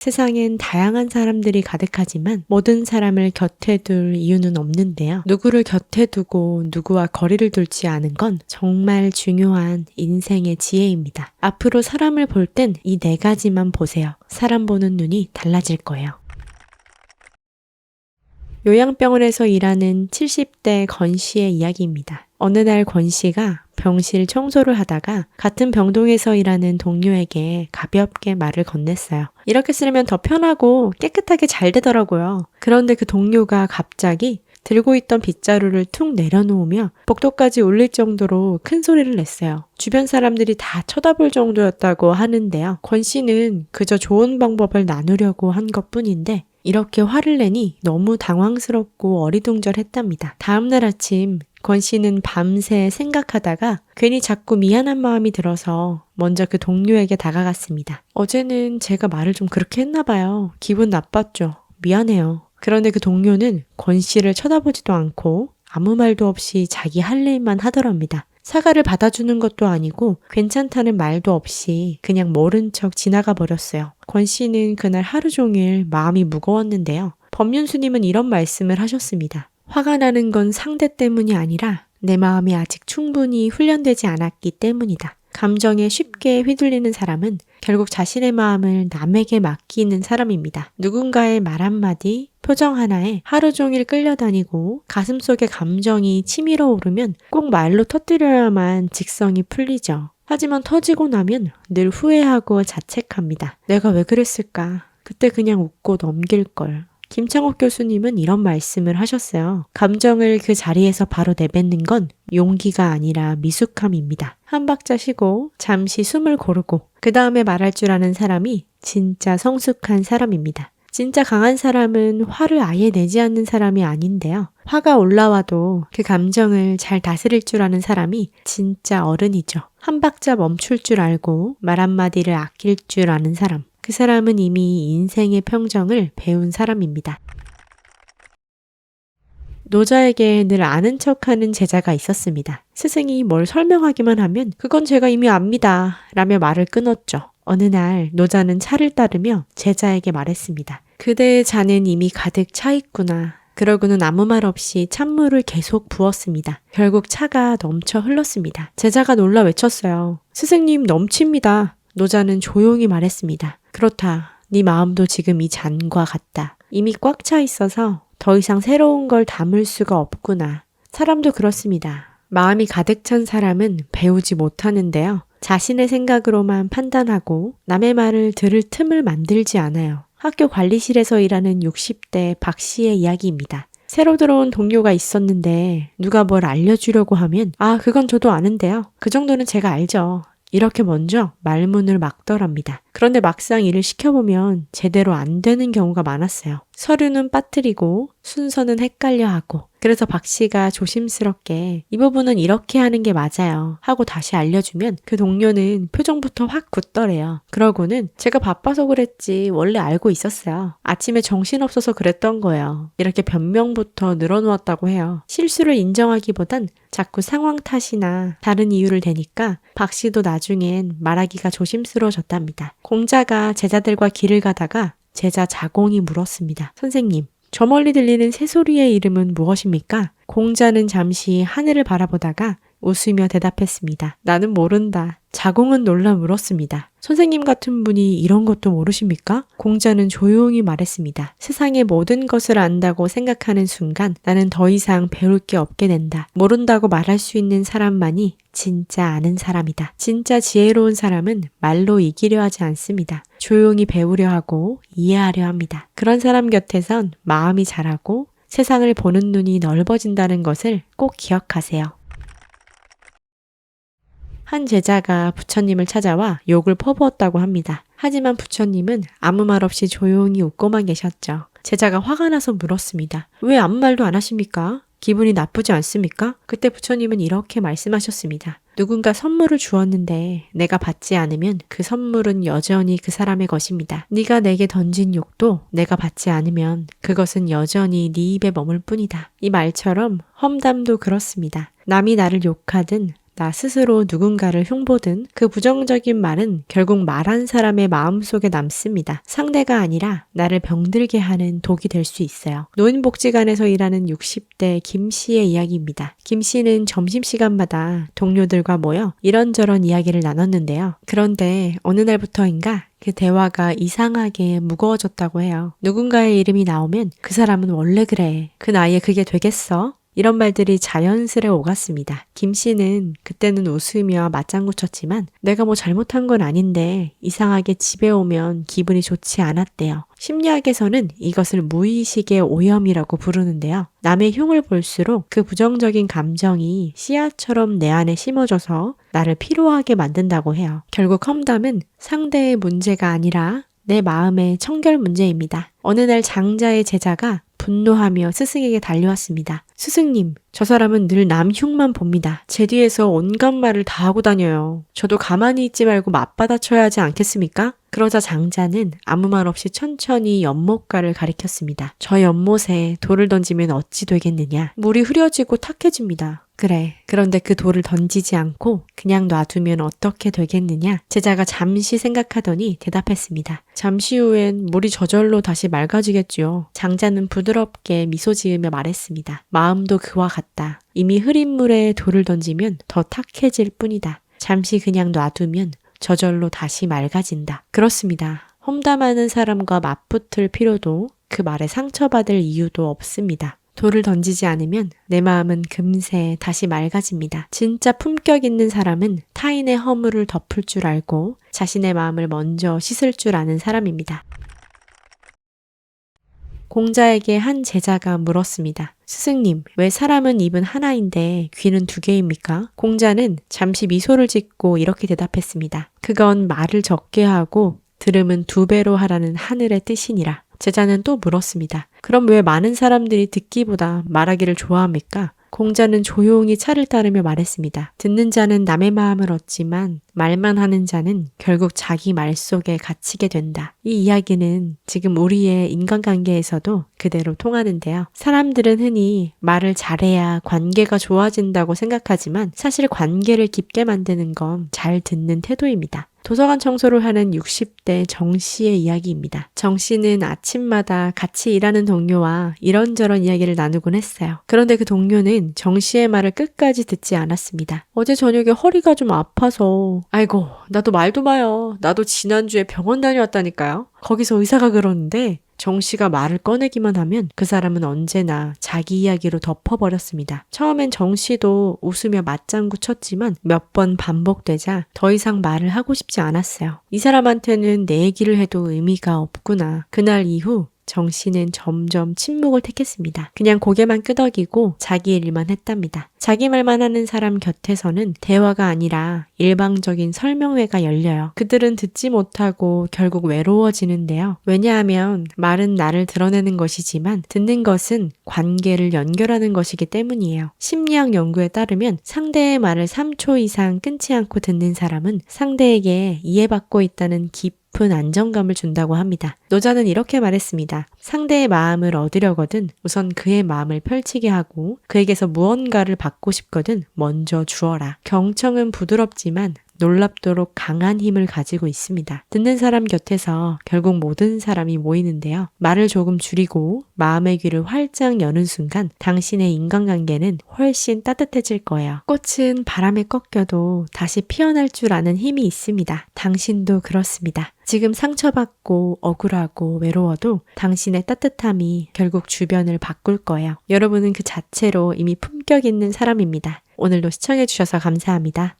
세상엔 다양한 사람들이 가득하지만 모든 사람을 곁에 둘 이유는 없는데요. 누구를 곁에 두고 누구와 거리를 둘지 아는 건 정말 중요한 인생의 지혜입니다. 앞으로 사람을 볼 땐 이 네 가지만 보세요. 사람 보는 눈이 달라질 거예요. 요양병원에서 일하는 70대 건 씨의 이야기입니다. 어느 날 권 씨가 병실 청소를 하다가 같은 병동에서 일하는 동료에게 가볍게 말을 건넸어요. 이렇게 쓰면 더 편하고 깨끗하게 잘 되더라고요. 그런데 그 동료가 갑자기 들고 있던 빗자루를 툭 내려놓으며 복도까지 울릴 정도로 큰 소리를 냈어요. 주변 사람들이 다 쳐다볼 정도였다고 하는데요. 권 씨는 그저 좋은 방법을 나누려고 한 것뿐인데 이렇게 화를 내니 너무 당황스럽고 어리둥절했답니다. 다음날 아침 권 씨는 밤새 생각하다가 괜히 자꾸 미안한 마음이 들어서 먼저 그 동료에게 다가갔습니다. 어제는 제가 말을 좀 그렇게 했나 봐요. 기분 나빴죠. 미안해요. 그런데 그 동료는 권 씨를 쳐다보지도 않고 아무 말도 없이 자기 할 일만 하더랍니다. 사과를 받아주는 것도 아니고 괜찮다는 말도 없이 그냥 모른 척 지나가 버렸어요. 권 씨는 그날 하루 종일 마음이 무거웠는데요. 법륜스님은 이런 말씀을 하셨습니다. 화가 나는 건 상대 때문이 아니라 내 마음이 아직 충분히 훈련되지 않았기 때문이다. 감정에 쉽게 휘둘리는 사람은 결국 자신의 마음을 남에게 맡기는 사람입니다. 누군가의 말 한마디, 표정 하나에 하루 종일 끌려다니고 가슴속에 감정이 치밀어 오르면 꼭 말로 터뜨려야만 직성이 풀리죠. 하지만 터지고 나면 늘 후회하고 자책합니다. 내가 왜 그랬을까? 그때 그냥 웃고 넘길걸. 김창옥 교수님은 이런 말씀을 하셨어요. 감정을 그 자리에서 바로 내뱉는 건 용기가 아니라 미숙함입니다. 한 박자 쉬고 잠시 숨을 고르고 그 다음에 말할 줄 아는 사람이 진짜 성숙한 사람입니다. 진짜 강한 사람은 화를 아예 내지 않는 사람이 아닌데요. 화가 올라와도 그 감정을 잘 다스릴 줄 아는 사람이 진짜 어른이죠. 한 박자 멈출 줄 알고 말 한마디를 아낄 줄 아는 사람. 그 사람은 이미 인생의 평정을 배운 사람입니다. 노자에게 늘 아는 척하는 제자가 있었습니다. 스승이 뭘 설명하기만 하면 그건 제가 이미 압니다 라며 말을 끊었죠. 어느 날 노자는 차를 따르며 제자에게 말했습니다. 그대의 잔은 이미 가득 차 있구나. 그러고는 아무 말 없이 찬물을 계속 부었습니다. 결국 차가 넘쳐 흘렀습니다. 제자가 놀라 외쳤어요. 스승님 넘칩니다. 노자는 조용히 말했습니다. 그렇다. 네 마음도 지금 이 잔과 같다. 이미 꽉 차 있어서 더 이상 새로운 걸 담을 수가 없구나. 사람도 그렇습니다. 마음이 가득 찬 사람은 배우지 못하는데요. 자신의 생각으로만 판단하고 남의 말을 들을 틈을 만들지 않아요. 학교 관리실에서 일하는 60대 박 씨의 이야기입니다. 새로 들어온 동료가 있었는데 누가 뭘 알려주려고 하면 그건 저도 아는데요. 그 정도는 제가 알죠. 이렇게 먼저 말문을 막더랍니다. 그런데 막상 일을 시켜보면 제대로 안 되는 경우가 많았어요. 서류는 빠뜨리고 순서는 헷갈려하고 그래서 박 씨가 조심스럽게 이 부분은 이렇게 하는 게 맞아요 하고 다시 알려주면 그 동료는 표정부터 확 굳더래요. 그러고는 제가 바빠서 그랬지 원래 알고 있었어요. 아침에 정신없어서 그랬던 거예요. 이렇게 변명부터 늘어놓았다고 해요. 실수를 인정하기보단 자꾸 상황 탓이나 다른 이유를 대니까 박 씨도 나중엔 말하기가 조심스러워졌답니다. 공자가 제자들과 길을 가다가 제자 자공이 물었습니다. 선생님, 저 멀리 들리는 새소리의 이름은 무엇입니까? 공자는 잠시 하늘을 바라보다가 웃으며 대답했습니다. 나는 모른다. 자공은 놀라 물었습니다. 선생님 같은 분이 이런 것도 모르십니까? 공자는 조용히 말했습니다. 세상의 모든 것을 안다고 생각하는 순간 나는 더 이상 배울 게 없게 된다. 모른다고 말할 수 있는 사람만이 진짜 아는 사람이다. 진짜 지혜로운 사람은 말로 이기려 하지 않습니다. 조용히 배우려 하고 이해하려 합니다. 그런 사람 곁에선 마음이 자라고 세상을 보는 눈이 넓어진다는 것을 꼭 기억하세요. 한 제자가 부처님을 찾아와 욕을 퍼부었다고 합니다. 하지만 부처님은 아무 말 없이 조용히 웃고만 계셨죠. 제자가 화가 나서 물었습니다. 왜 아무 말도 안 하십니까? 기분이 나쁘지 않습니까? 그때 부처님은 이렇게 말씀하셨습니다. 누군가 선물을 주었는데 내가 받지 않으면 그 선물은 여전히 그 사람의 것입니다. 네가 내게 던진 욕도 내가 받지 않으면 그것은 여전히 네 입에 머물 뿐이다. 이 말처럼 험담도 그렇습니다. 남이 나를 욕하든 나 스스로 누군가를 흉보든 그 부정적인 말은 결국 말한 사람의 마음속에 남습니다. 상대가 아니라 나를 병들게 하는 독이 될 수 있어요. 노인복지관에서 일하는 60대 김 씨의 이야기입니다. 김 씨는 점심시간마다 동료들과 모여 이런저런 이야기를 나눴는데요. 그런데 어느 날부터인가 그 대화가 이상하게 무거워졌다고 해요. 누군가의 이름이 나오면 그 사람은 원래 그래. 그 나이에 그게 되겠어? 이런 말들이 자연스레 오갔습니다. 김 씨는 그때는 웃으며 맞장구 쳤지만 내가 뭐 잘못한 건 아닌데 이상하게 집에 오면 기분이 좋지 않았대요. 심리학에서는 이것을 무의식의 오염이라고 부르는데요. 남의 흉을 볼수록 그 부정적인 감정이 씨앗처럼 내 안에 심어져서 나를 피로하게 만든다고 해요. 결국 험담은 상대의 문제가 아니라 내 마음의 청결 문제입니다. 어느 날 장자의 제자가 분노하며 스승에게 달려왔습니다. 스승님, 저 사람은 늘 남 흉만 봅니다. 제 뒤에서 온갖 말을 다 하고 다녀요. 저도 가만히 있지 말고 맞받아쳐야 하지 않겠습니까? 그러자 장자는 아무 말 없이 천천히 연못가를 가리켰습니다. 저 연못에 돌을 던지면 어찌 되겠느냐? 물이 흐려지고 탁해집니다. 그래. 그런데 그 돌을 던지지 않고 그냥 놔두면 어떻게 되겠느냐? 제자가 잠시 생각하더니 대답했습니다. 잠시 후엔 물이 저절로 다시 맑아지겠지요. 장자는 부드럽게 미소 지으며 말했습니다. 마음도 그와 같다. 이미 흐린 물에 돌을 던지면 더 탁해질 뿐이다. 잠시 그냥 놔두면 저절로 다시 맑아진다. 그렇습니다. 험담하는 사람과 맞붙을 필요도 그 말에 상처받을 이유도 없습니다. 돌을 던지지 않으면 내 마음은 금세 다시 맑아집니다. 진짜 품격 있는 사람은 타인의 허물을 덮을 줄 알고 자신의 마음을 먼저 씻을 줄 아는 사람입니다. 공자에게 한 제자가 물었습니다. 스승님, 왜 사람은 입은 하나인데 귀는 두 개입니까? 공자는 잠시 미소를 짓고 이렇게 대답했습니다. 그건 말을 적게 하고 들음은 두 배로 하라는 하늘의 뜻이니라. 제자는 또 물었습니다. 그럼 왜 많은 사람들이 듣기보다 말하기를 좋아합니까? 공자는 조용히 차를 따르며 말했습니다. 듣는 자는 남의 마음을 얻지만 말만 하는 자는 결국 자기 말 속에 갇히게 된다. 이 이야기는 지금 우리의 인간관계에서도 그대로 통하는데요. 사람들은 흔히 말을 잘해야 관계가 좋아진다고 생각하지만 사실 관계를 깊게 만드는 건 잘 듣는 태도입니다. 도서관 청소를 하는 60대 정 씨의 이야기입니다. 정 씨는 아침마다 같이 일하는 동료와 이런저런 이야기를 나누곤 했어요. 그런데 그 동료는 정 씨의 말을 끝까지 듣지 않았습니다. 어제 저녁에 허리가 좀 아파서 아이고 나도 말도 마요. 나도 지난주에 병원 다녀왔다니까요. 거기서 의사가 그러는데 정 씨가 말을 꺼내기만 하면 그 사람은 언제나 자기 이야기로 덮어버렸습니다. 처음엔 정 씨도 웃으며 맞장구 쳤지만 몇 번 반복되자 더 이상 말을 하고 싶지 않았어요. 이 사람한테는 내 얘기를 해도 의미가 없구나. 그날 이후 정 씨는 점점 침묵을 택했습니다. 그냥 고개만 끄덕이고 자기 일만 했답니다. 자기 말만 하는 사람 곁에서는 대화가 아니라 일방적인 설명회가 열려요. 그들은 듣지 못하고 결국 외로워지는데요. 왜냐하면 말은 나를 드러내는 것이지만 듣는 것은 관계를 연결하는 것이기 때문이에요. 심리학 연구에 따르면 상대의 말을 3초 이상 끊지 않고 듣는 사람은 상대에게 이해받고 있다는 깊은 안정감을 준다고 합니다. 노자는 이렇게 말했습니다. 상대의 마음을 얻으려거든 우선 그의 마음을 펼치게 하고 그에게서 무언가를 받고 싶거든 먼저 주어라. 경청은 부드럽지만 놀랍도록 강한 힘을 가지고 있습니다. 듣는 사람 곁에서 결국 모든 사람이 모이는데요. 말을 조금 줄이고 마음의 귀를 활짝 여는 순간 당신의 인간관계는 훨씬 따뜻해질 거예요. 꽃은 바람에 꺾여도 다시 피어날 줄 아는 힘이 있습니다. 당신도 그렇습니다. 지금 상처받고 억울하고 외로워도 당신의 따뜻함이 결국 주변을 바꿀 거예요. 여러분은 그 자체로 이미 품격 있는 사람입니다. 오늘도 시청해주셔서 감사합니다.